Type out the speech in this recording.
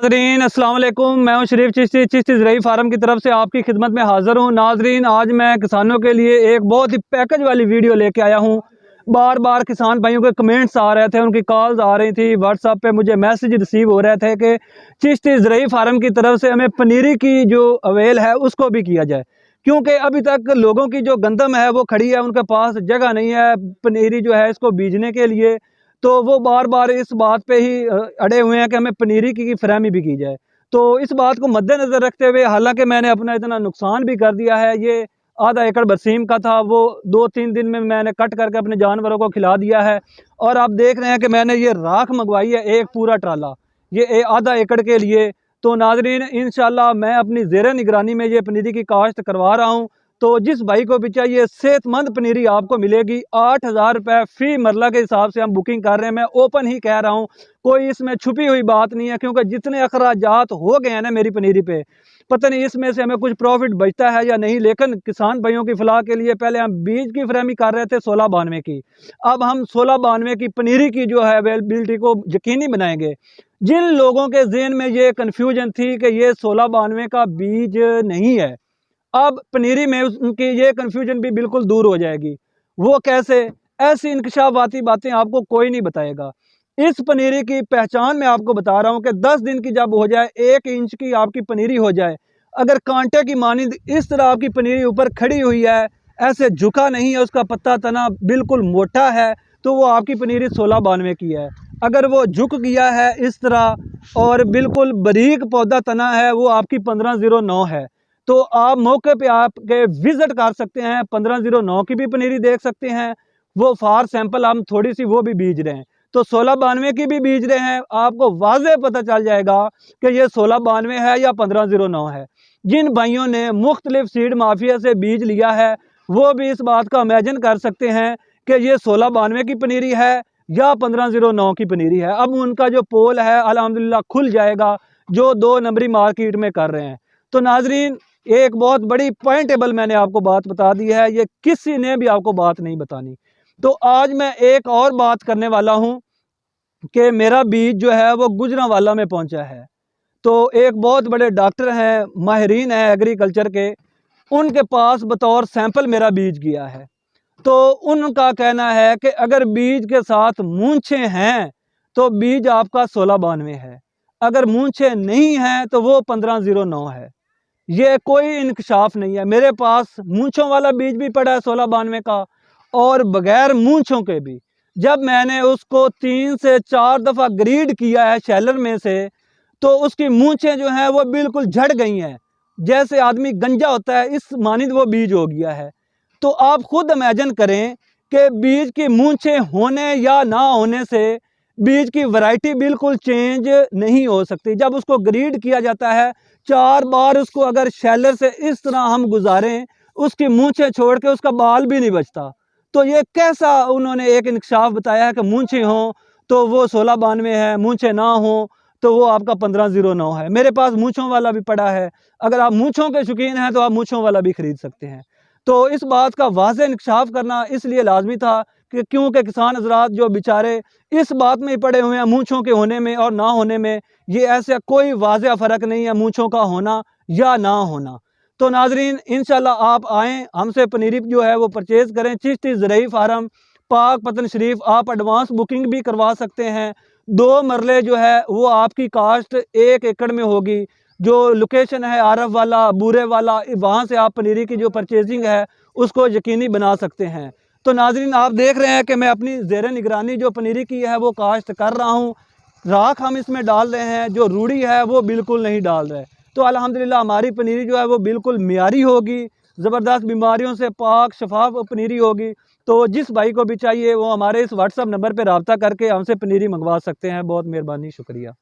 नाजरीन अस्सलाम वालेकुम। मैं हूं शरीफ चिश्ती ज़रई फार्म की तरफ से आपकी खिदमत में हाज़िर हूं। नाजरीन, आज मैं किसानों के लिए एक बहुत ही पैकेज वाली वीडियो लेके आया हूं। बार बार किसान भाइयों के कमेंट्स आ रहे थे, उनकी कॉल्स आ रही थी, व्हाट्सएप पे मुझे मैसेज रिसीव हो रहे थे कि चिश्ती ज़रई फार्म की तरफ से हमें पनीरी की जो अवेल है उसको भी किया जाए, क्योंकि अभी तक लोगों की जो गंदम है वो खड़ी है, उनके पास जगह नहीं है पनीरी जो है इसको बीजने के लिए। तो वो बार बार इस बात पे ही अड़े हुए हैं कि हमें पनीरी की फराहमी भी की जाए। तो इस बात को मद्देनज़र रखते हुए, हालांकि मैंने अपना इतना नुकसान भी कर दिया है, ये आधा एकड़ बरसीम का था, वो 2-3 दिन में मैंने कट करके अपने जानवरों को खिला दिया है। और आप देख रहे हैं कि मैंने ये राख मंगवाई है, एक पूरा ट्राला, ये आधा एकड़ के लिए। तो नाजरीन, इंशाल्लाह मैं अपनी ज़ेर निगरानी में ये पनीरी की काश्त करवा रहा हूँ। तो जिस भाई को भी चाहिए सेहतमंद पनीरी आपको मिलेगी। 8,000 रुपये फ़ी मरला के हिसाब से हम बुकिंग कर रहे हैं। मैं ओपन ही कह रहा हूँ, कोई इसमें छुपी हुई बात नहीं है, क्योंकि जितने अखराजात हो गए हैं ना मेरी पनीरी पे, पता नहीं इसमें से हमें कुछ प्रॉफिट बचता है या नहीं। लेकिन किसान भाइयों की फलाह के लिए पहले हम बीज की फरहमी कर रहे थे 1692 की, अब हम 1692 की पनीरी की जो है अवेलेबिलिटी को यकीनी बनाएंगे। जिन लोगों के ज़हन में ये कन्फ्यूजन थी कि ये 1692 का बीज नहीं है, अब पनीरी में उनकी ये कन्फ्यूजन भी बिल्कुल दूर हो जाएगी। वो कैसे? ऐसी इंकशाफाती बातें आपको कोई नहीं बताएगा। इस पनीरी की पहचान मैं आपको बता रहा हूँ कि 10 दिन की जब हो जाए, 1 इंच की आपकी पनीरी हो जाए, अगर कांटे की मानिंद इस तरह आपकी पनीरी ऊपर खड़ी हुई है, ऐसे झुका नहीं है, उसका पत्ता तना बिल्कुल मोटा है, तो वो आपकी पनीरी 1692 की है। अगर वो झुक गया है इस तरह और बिल्कुल बारीक पौधा तना है, वो आपकी 1509 है। तो आप मौके पे आपके विज़िट कर सकते हैं, 1509 की भी पनीरी देख सकते हैं। वो फार सैंपल हम थोड़ी सी वो भी बीज रहे हैं, तो 1692 की भी बीज रहे हैं। आपको वाज़े पता चल जाएगा कि ये 1692 है या 1509 है। जिन भाइयों ने मुख्तलिफ सीड माफिया से बीज लिया है, वो भी इस बात का इमेजिन कर सकते हैं कि ये 1692 की पनीरी है या 1509 की पनीरी है। अब उनका जो पोल है अल्हम्दुलिल्लाह खुल जाएगा, जो 2 नंबरी मार्केट में कर रहे हैं। तो नाजरीन, एक बहुत बड़ी पॉइंटेबल मैंने आपको बात बता दी है, ये किसी ने भी आपको बात नहीं बतानी। तो आज मैं एक और बात करने वाला हूँ कि मेरा बीज जो है वो गुजरांवाला में पहुँचा है। तो एक बहुत बड़े डॉक्टर हैं, माहिरीन हैं एग्रीकल्चर के, उनके पास बतौर सैंपल मेरा बीज गया है। तो उनका कहना है कि अगर बीज के साथ मूंछें हैं तो बीज आपका 1692 है, अगर मूंछें नहीं हैं तो वो 1509 है। ये कोई इंकशाफ नहीं है। मेरे पास मूंछों वाला बीज भी पड़ा है 1692 का, और बगैर मूंछों के भी। जब मैंने उसको 3 से 4 दफ़ा ग्रीड किया है शैलर में से, तो उसकी मूंछें जो हैं वो बिल्कुल झड़ गई हैं, जैसे आदमी गंजा होता है इस मानिंद वो बीज हो गया है। तो आप खुद इमेजिन करें कि बीज की मूंछें होने या ना होने से बीज की वैरायटी बिल्कुल चेंज नहीं हो सकती। जब उसको ग्रीड किया जाता है, 4 बार उसको अगर शैलर से इस तरह हम गुजारें, उसकी मूंछें छोड़ के उसका बाल भी नहीं बचता। तो ये कैसा उन्होंने एक इंकशाफ बताया है कि मूंछें हों तो वो 1692 है, मूंछें ना हों तो वो आपका 1509 है। मेरे पास मूंछों वाला भी पड़ा है, अगर आप मूंछों के शौकीन हैं तो आप मूंछों वाला भी खरीद सकते हैं। तो इस बात का वाज़ेह इंकशाफ करना इसलिए लाजमी था कि क्योंकि किसान हज़रात जो बेचारे इस बात में ही पड़े हुए हैं मूंछों के होने में और ना होने में, ये ऐसा कोई वाज़ेह फ़र्क नहीं है मूंछों का होना या ना होना। तो नाजरीन, इंशाल्लाह आप आएँ, हमसे पनीरी जो है वो परचेज़ करें। चिश्ती ज़रई फार्म, पाक पतन शरीफ। आप एडवांस बुकिंग भी करवा सकते हैं। 2 मरले जो है वो आपकी कास्ट 1 एकड़ में होगी। जो लोकेशन है आरफ वाला, बूरे वाला, वहाँ से आप पनीरी की जो परचेजिंग है उसको यकीनी बना सकते हैं। तो नाजरीन, आप देख रहे हैं कि मैं अपनी ज़ेर निगरानी जो पनीरी की है वो काश्त कर रहा हूँ। राख हम इसमें डाल रहे हैं, जो रूढ़ी है वो बिल्कुल नहीं डाल रहे। तो अल्हम्दुलिल्लाह हमारी पनीरी जो है वो बिल्कुल मियारी होगी, ज़बरदस्त बीमारियों से पाक शफाफ पनीरी होगी। तो जिस भाई को भी चाहिए वो हमारे इस व्हाट्सअप नंबर पर रब्ता करके हमसे पनीरी मंगवा सकते हैं। बहुत मेहरबानी, शुक्रिया।